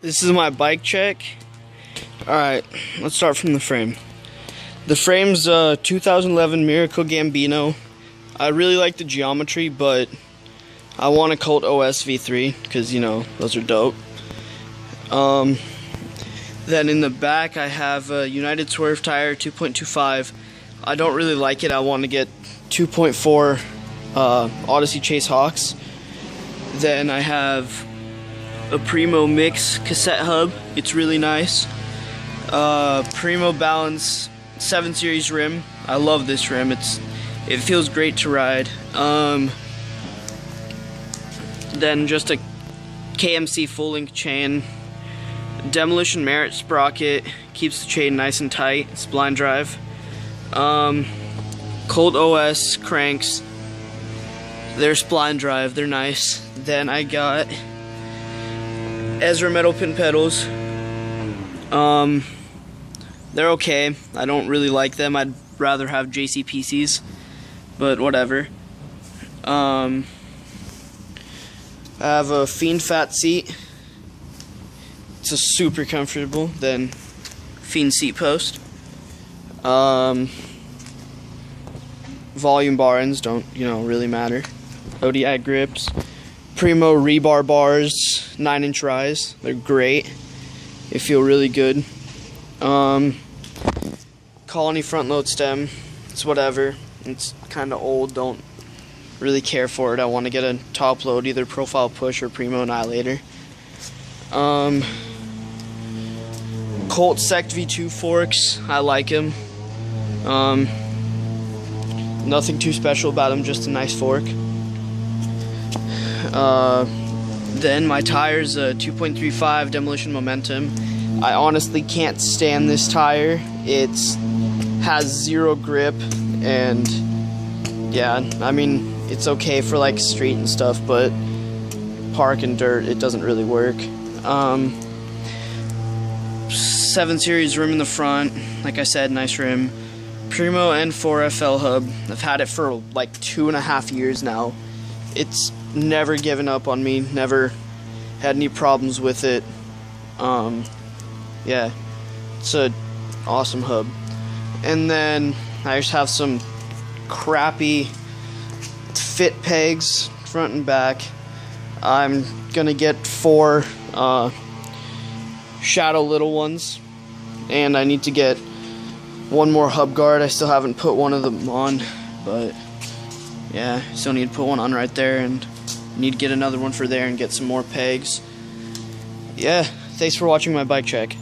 This is my bike check. Alright, let's start from the frame. The frame's 2011 Miracle Gambino. I really like the geometry, but I want a Colt OS V3 because, you know, those are dope. Then in the back I have a United Swerve tire 2.25. I don't really like it. I want to get 2.4 Odyssey Chase Hawks. Then I have a Primo Mix cassette hub. It's really nice. Primo Balance 7 Series rim. I love this rim. It feels great to ride. Then just a KMC full link chain. Demolition Merit sprocket, keeps the chain nice and tight. It's blind drive. Colt OS cranks. They're spline drive. They're nice. Then I got Ezra metal pin pedals. They're okay. I don't really like them. I'd rather have JCPCs, but whatever. I have a Fiend Fat seat. It's a super comfortable. Then Fiend seat post. Volume bar ends don't, really matter. ODI grips. Primo rebar bars, 9-inch rise. They're great. They feel really good. Colony front load stem. It's whatever. It's kind of old. Don't really care for it. I want to get a top load, either Profile Push or Primo Annihilator. Colt Sect V2 forks. I like them. Nothing too special about them, just a nice fork. Then my tires, 2.35 Demolition Momentum. I honestly can't stand this tire. It has zero grip, and yeah, I mean, it's okay for like street and stuff, but park and dirt, it doesn't really work. 7 Series rim in the front, like I said, nice rim. Primo N4FL hub. I've had it for like 2.5 years now. It's never given up on me, never had any problems with it. Yeah, it's an awesome hub. And then I just have some crappy fit pegs, front and back. I'm gonna get 4 Shadow little ones, and I need to get one more hub guard. I still haven't put one of them on, but yeah, still need to put one on right there, and need to get another one for there and get some more pegs. Yeah, thanks for watching my bike check.